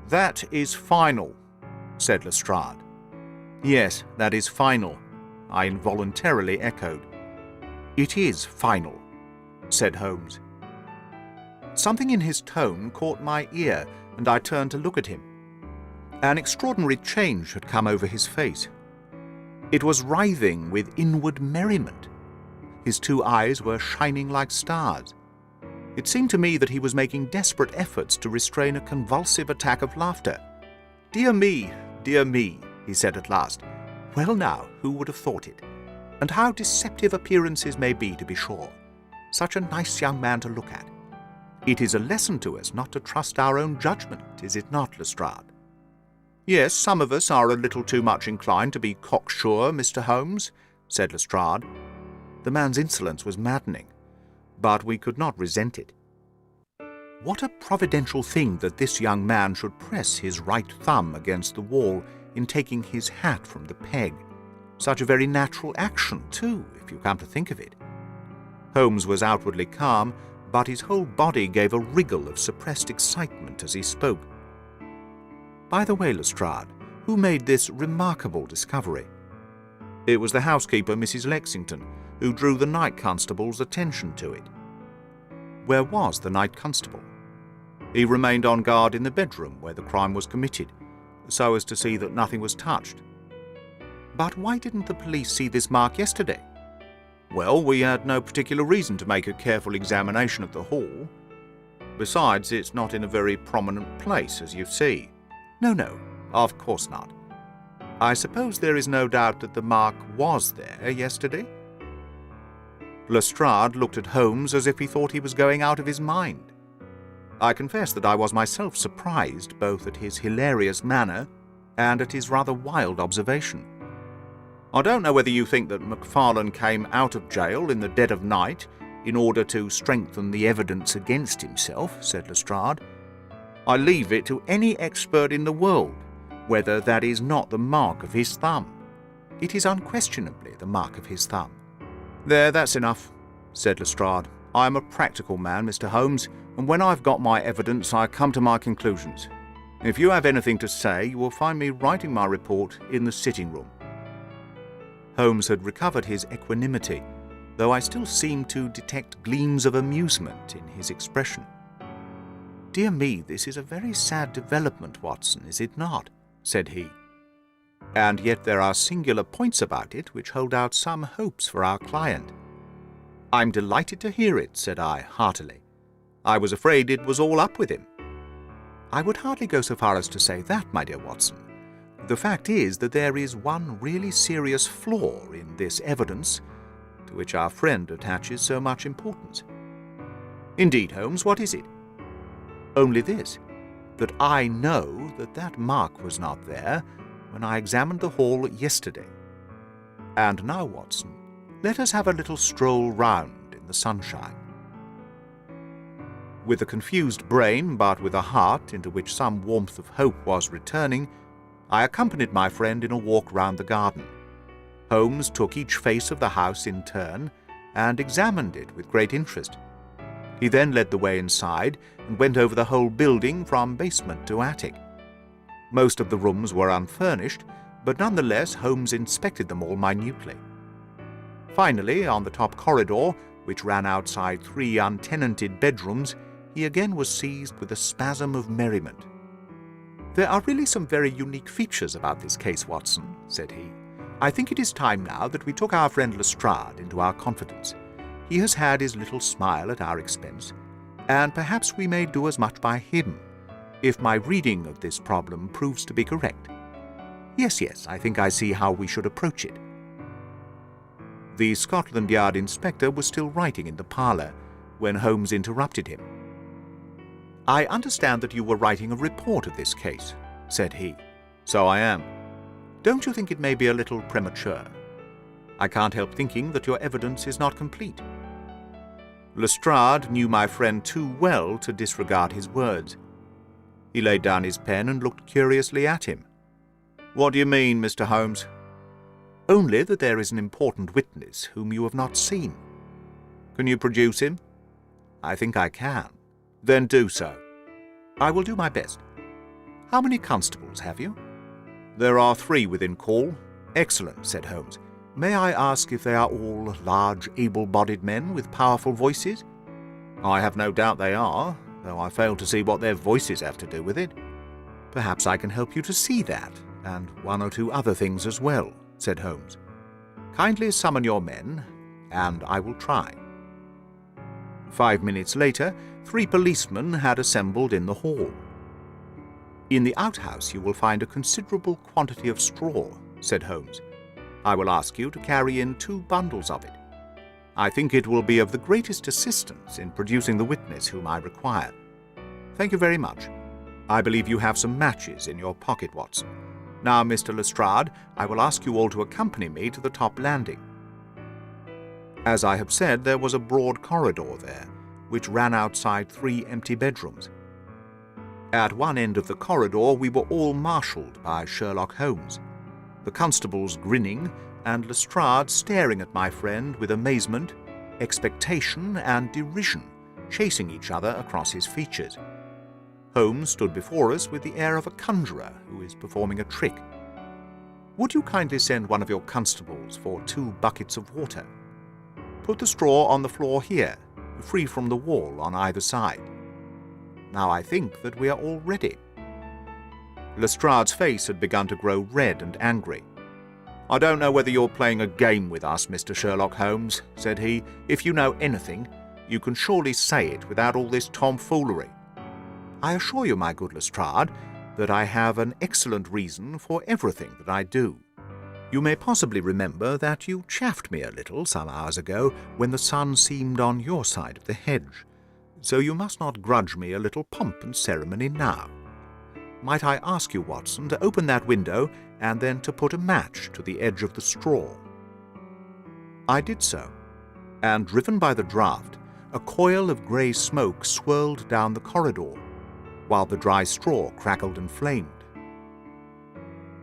"That is final," said Lestrade. "Yes, that is final," I involuntarily echoed. "It is final," said Holmes. Something in his tone caught my ear, and I turned to look at him. An extraordinary change had come over his face. It was writhing with inward merriment. His two eyes were shining like stars. It seemed to me that he was making desperate efforts to restrain a convulsive attack of laughter. Dear me," he said at last. "Well now, who would have thought it? And how deceptive appearances may be, to be sure. Such a nice young man to look at. It is a lesson to us not to trust our own judgment, is it not, Lestrade? Yes, some of us are a little too much inclined to be cocksure, Mr. Holmes, said Lestrade. The man's insolence was maddening, but we could not resent it. What a providential thing that this young man should press his right thumb against the wall in taking his hat from the peg. Such a very natural action, too, if you come to think of it. Holmes was outwardly calm, but his whole body gave a wriggle of suppressed excitement as he spoke. By the way, Lestrade, who made this remarkable discovery? It was the housekeeper, Mrs. Lexington, who drew the night constable's attention to it. Where was the night constable? He remained on guard in the bedroom where the crime was committed, so as to see that nothing was touched. But why didn't the police see this mark yesterday? Well, we had no particular reason to make a careful examination of the hall. Besides, it's not in a very prominent place, as you see. No, of course not. I suppose there is no doubt that the mark was there yesterday? Lestrade looked at Holmes as if he thought he was going out of his mind. I confess that I was myself surprised both at his hilarious manner and at his rather wild observation. I don't know whether you think that Macfarlane came out of jail in the dead of night in order to strengthen the evidence against himself, said Lestrade. I leave it to any expert in the world whether that is not the mark of his thumb. It is unquestionably the mark of his thumb. There, that's enough, said Lestrade. I am a practical man, Mr. Holmes, and when I've got my evidence, I come to my conclusions. If you have anything to say, you will find me writing my report in the sitting room. Holmes had recovered his equanimity, though I still seemed to detect gleams of amusement in his expression. Dear me, this is a very sad development, Watson, is it not? Said he. And yet there are singular points about it which hold out some hopes for our client. I'm delighted to hear it, said I, heartily. I was afraid it was all up with him. I would hardly go so far as to say that, my dear Watson. The fact is that there is one really serious flaw in this evidence, to which our friend attaches so much importance. Indeed, Holmes, what is it? Only this, that I know that that mark was not there when I examined the hall yesterday. And now, Watson, let us have a little stroll round in the sunshine. With a confused brain, but with a heart into which some warmth of hope was returning, I accompanied my friend in a walk round the garden. Holmes took each face of the house in turn and examined it with great interest. He then led the way inside and went over the whole building from basement to attic. Most of the rooms were unfurnished, but nonetheless Holmes inspected them all minutely. Finally, on the top corridor, which ran outside 3 untenanted bedrooms, he again was seized with a spasm of merriment. There are really some very unique features about this case, Watson, said he. I think it is time now that we took our friend Lestrade into our confidence. He has had his little smile at our expense, and perhaps we may do as much by him, if my reading of this problem proves to be correct. Yes, I think I see how we should approach it. The Scotland Yard inspector was still writing in the parlour when Holmes interrupted him. I understand that you were writing a report of this case, said he. So I am. Don't you think it may be a little premature? I can't help thinking that your evidence is not complete. Lestrade knew my friend too well to disregard his words. He laid down his pen and looked curiously at him. What do you mean, Mr. Holmes? Only that there is an important witness whom you have not seen. Can you produce him? I think I can. Then do so. I will do my best. How many constables have you? There are 3 within call. Excellent, said Holmes. May I ask if they are all large, able-bodied men with powerful voices? I have no doubt they are, though I fail to see what their voices have to do with it. Perhaps I can help you to see that, and 1 or 2 other things as well, said Holmes. Kindly summon your men, and I will try. 5 minutes later, 3 policemen had assembled in the hall. In the outhouse you will find a considerable quantity of straw, said Holmes. I will ask you to carry in 2 bundles of it. I think it will be of the greatest assistance in producing the witness whom I require. Thank you very much. I believe you have some matches in your pocket, Watson. Now, Mr. Lestrade, I will ask you all to accompany me to the top landing." As I have said, there was a broad corridor there, which ran outside 3 empty bedrooms. At one end of the corridor we were all marshalled by Sherlock Holmes, the constables grinning and Lestrade staring at my friend with amazement, expectation, and derision chasing each other across his features. Holmes stood before us with the air of a conjurer who is performing a trick. "Would you kindly send one of your constables for 2 buckets of water? Put the straw on the floor here, free from the wall on either side. Now I think that we are all ready." Lestrade's face had begun to grow red and angry. "I don't know whether you're playing a game with us, Mr. Sherlock Holmes," said he. "If you know anything, you can surely say it without all this tomfoolery." "I assure you, my good Lestrade, that I have an excellent reason for everything that I do. You may possibly remember that you chaffed me a little some hours ago when the sun seemed on your side of the hedge, so you must not grudge me a little pomp and ceremony now. Might I ask you, Watson, to open that window and then to put a match to the edge of the straw?" I did so, and driven by the draught, a coil of grey smoke swirled down the corridor, while the dry straw crackled and flamed.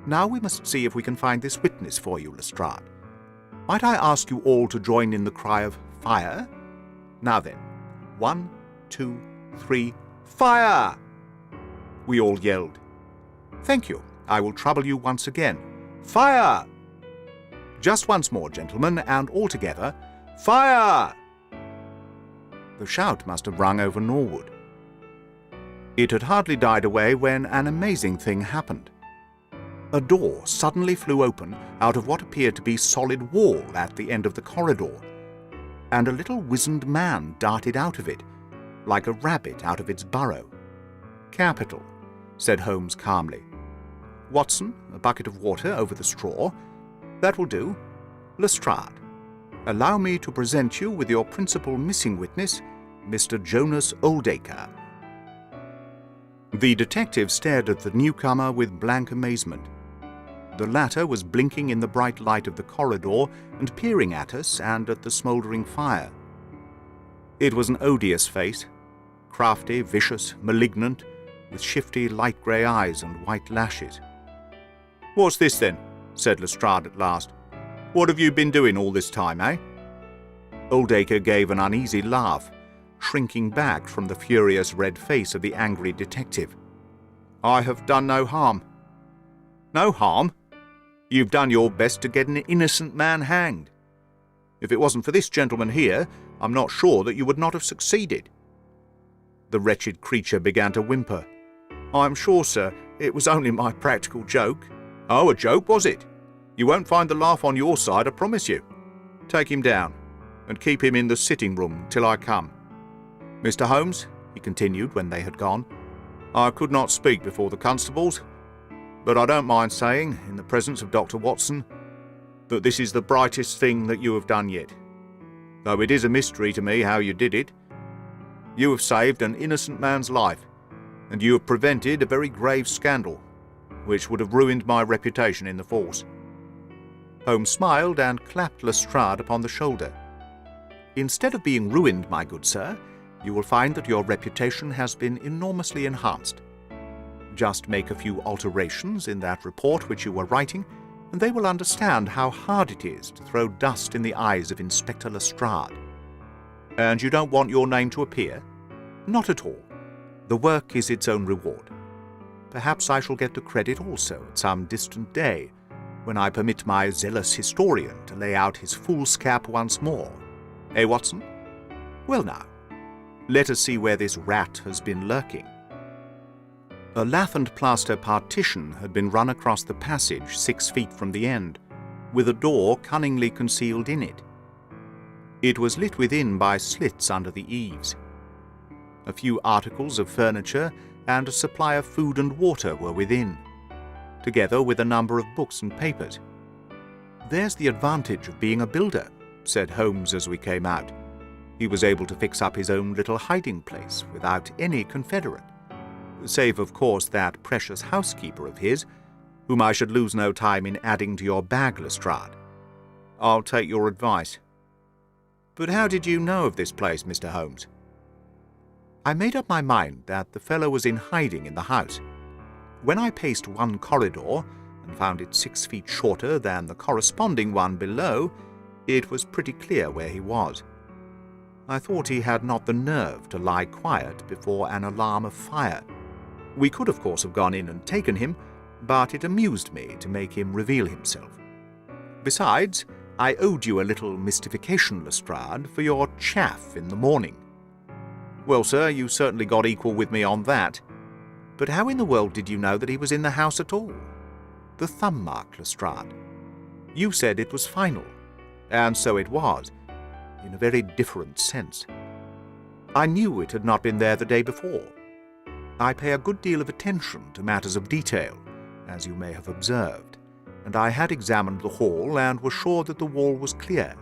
"Now we must see if we can find this witness for you, Lestrade. Might I ask you all to join in the cry of 'Fire'? Now then, 1, 2, 3, fire!" We all yelled. "Thank you. I will trouble you once again. Fire!" "Just once more, gentlemen, and all together. Fire!" The shout must have rung over Norwood. It had hardly died away when an amazing thing happened. A door suddenly flew open out of what appeared to be solid wall at the end of the corridor, and a little wizened man darted out of it, like a rabbit out of its burrow. "Capital," said Holmes calmly. "Watson, a bucket of water over the straw. That will do. Lestrade, allow me to present you with your principal missing witness, Mr. Jonas Oldacre." The detective stared at the newcomer with blank amazement. The latter was blinking in the bright light of the corridor and peering at us and at the smouldering fire. It was an odious face, crafty, vicious, malignant, with shifty light grey eyes and white lashes. "What's this, then?" said Lestrade at last. "What have you been doing all this time, eh?" Oldacre gave an uneasy laugh, shrinking back from the furious red face of the angry detective. "I have done no harm." "No harm? You've done your best to get an innocent man hanged. If it wasn't for this gentleman here, I'm not sure that you would not have succeeded." The wretched creature began to whimper. "I'm sure, sir, it was only my practical joke." "Oh, a joke, was it? You won't find the laugh on your side, I promise you. Take him down, and keep him in the sitting-room till I come. Mr. Holmes," he continued when they had gone, "I could not speak before the constables, but I don't mind saying, in the presence of Dr. Watson, that this is the brightest thing that you have done yet, though it is a mystery to me how you did it. You have saved an innocent man's life, and you have prevented a very grave scandal, which would have ruined my reputation in the force." Holmes smiled and clapped Lestrade upon the shoulder. "Instead of being ruined, my good sir, you will find that your reputation has been enormously enhanced. Just make a few alterations in that report which you were writing, and they will understand how hard it is to throw dust in the eyes of Inspector Lestrade. And you don't want your name to appear? Not at all. The work is its own reward. Perhaps I shall get the credit also at some distant day, when I permit my zealous historian to lay out his foolscap once more. Eh, Watson? Well now, let us see where this rat has been lurking." A lath and plaster partition had been run across the passage 6 feet from the end, with a door cunningly concealed in it. It was lit within by slits under the eaves. A few articles of furniture and a supply of food and water were within, together with a number of books and papers. "There's the advantage of being a builder," said Holmes as we came out. "He was able to fix up his own little hiding place without any confederate. Save, of course, that precious housekeeper of his, whom I should lose no time in adding to your bag, Lestrade. I'll take your advice. But how did you know of this place, Mr. Holmes?" "I made up my mind that the fellow was in hiding in the house. When I paced one corridor and found it 6 feet shorter than the corresponding one below, it was pretty clear where he was. I thought he had not the nerve to lie quiet before an alarm of fire. We could, of course, have gone in and taken him, but it amused me to make him reveal himself. Besides, I owed you a little mystification, Lestrade, for your chaff in the morning." "Well, sir, you certainly got equal with me on that. But how in the world did you know that he was in the house at all? The thumb mark, Lestrade. You said it was final, and so it was, in a very different sense. I knew it had not been there the day before. I pay a good deal of attention to matters of detail, as you may have observed, and I had examined the hall and was sure that the wall was clear.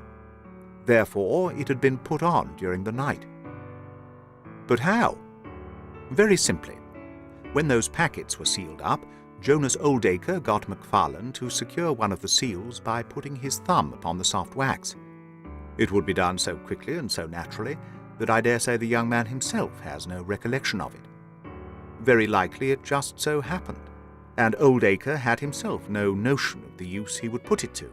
Therefore, it had been put on during the night." "But how?" "Very simply. When those packets were sealed up, Jonas Oldacre got MacFarlane to secure one of the seals by putting his thumb upon the soft wax. It would be done so quickly and so naturally that I dare say the young man himself has no recollection of it. Very likely it just so happened, and Oldacre had himself no notion of the use he would put it to.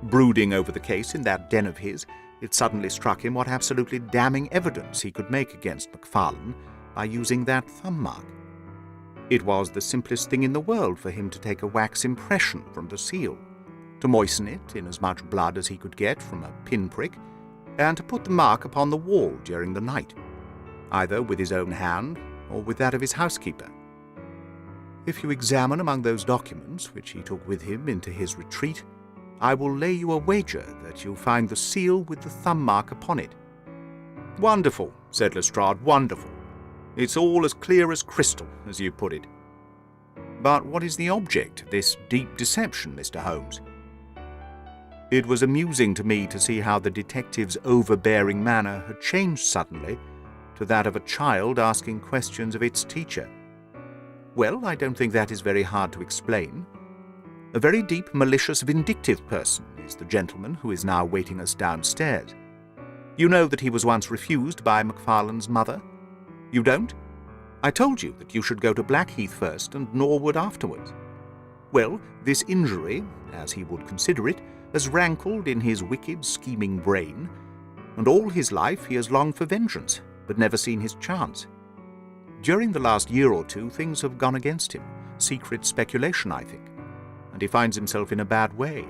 Brooding over the case in that den of his, it suddenly struck him what absolutely damning evidence he could make against MacFarlane by using that thumb mark. It was the simplest thing in the world for him to take a wax impression from the seal, to moisten it in as much blood as he could get from a pinprick, and to put the mark upon the wall during the night, either with his own hand or with that of his housekeeper. If you examine among those documents which he took with him into his retreat, I will lay you a wager that you'll find the seal with the thumb mark upon it." "Wonderful," said Lestrade, "wonderful. It's all as clear as crystal, as you put it. But what is the object of this deep deception, Mr. Holmes?" It was amusing to me to see how the detective's overbearing manner had changed suddenly to that of a child asking questions of its teacher. "Well, I don't think that is very hard to explain. A very deep, malicious, vindictive person is the gentleman who is now waiting us downstairs. You know that he was once refused by MacFarlane's mother? You don't? I told you that you should go to Blackheath first and Norwood afterwards. Well, this injury, as he would consider it, has rankled in his wicked, scheming brain, and all his life he has longed for vengeance, but never seen his chance. During the last year or two things have gone against him, secret speculation, I think, and he finds himself in a bad way.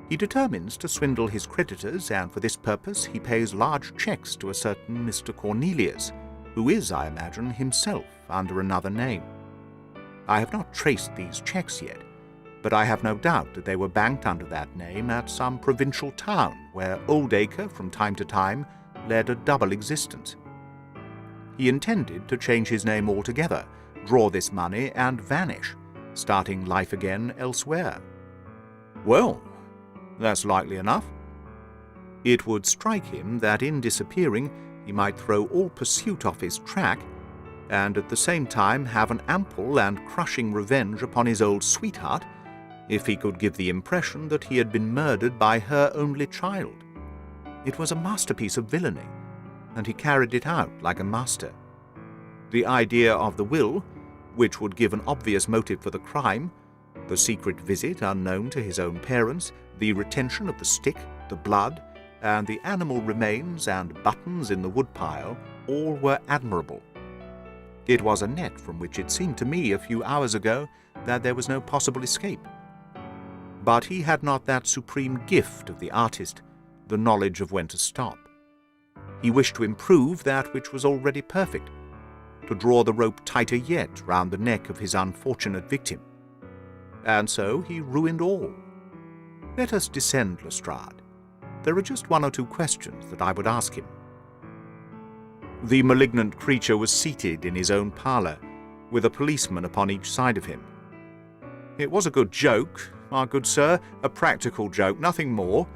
He determines to swindle his creditors, and for this purpose he pays large cheques to a certain Mr. Cornelius, who is, I imagine, himself under another name. I have not traced these cheques yet, but I have no doubt that they were banked under that name at some provincial town where Oldacre from time to time led a double existence. He intended to change his name altogether, draw this money, and vanish, starting life again elsewhere. Well, that's likely enough. It would strike him that in disappearing he might throw all pursuit off his track, and at the same time have an ample and crushing revenge upon his old sweetheart, if he could give the impression that he had been murdered by her only child. It was a masterpiece of villainy, and he carried it out like a master. The idea of the will, which would give an obvious motive for the crime, the secret visit unknown to his own parents, the retention of the stick, the blood, and the animal remains and buttons in the woodpile, all were admirable. It was a net from which it seemed to me a few hours ago that there was no possible escape. But he had not that supreme gift of the artist, the knowledge of when to stop. He wished to improve that which was already perfect, to draw the rope tighter yet round the neck of his unfortunate victim. And so he ruined all. Let us descend, Lestrade. There are just one or two questions that I would ask him. The malignant creature was seated in his own parlour, with a policeman upon each side of him. It was a good joke, my good sir, a practical joke, nothing more.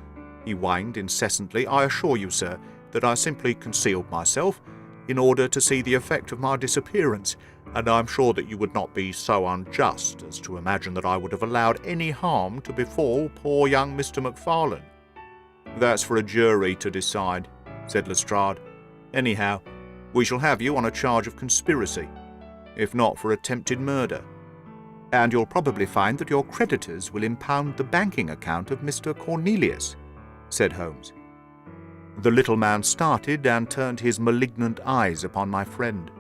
he whined incessantly. "I assure you, sir, that I simply concealed myself in order to see the effect of my disappearance, and I am sure that you would not be so unjust as to imagine that I would have allowed any harm to befall poor young Mr. MacFarlane." "That's for a jury to decide," said Lestrade. "Anyhow, we shall have you on a charge of conspiracy, if not for attempted murder. And you'll probably find that your creditors will impound the banking account of Mr. Cornelius," said Holmes. The little man started and turned his malignant eyes upon my friend.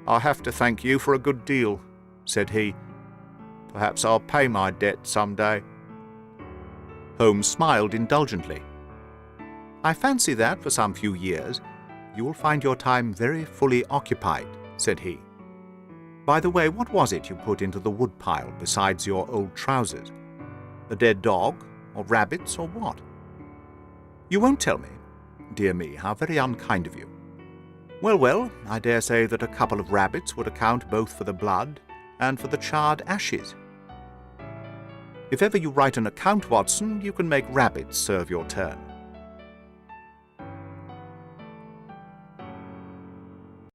"I have to thank you for a good deal," said he. "Perhaps I'll pay my debt some day." Holmes smiled indulgently. "I fancy that, for some few years, you will find your time very fully occupied," said he. "By the way, what was it you put into the woodpile besides your old trousers? A dead dog, or rabbits, or what?" "You won't tell me? Dear me, how very unkind of you. Well, I dare say that a couple of rabbits would account both for the blood and for the charred ashes. If ever you write an account, Watson, you can make rabbits serve your turn."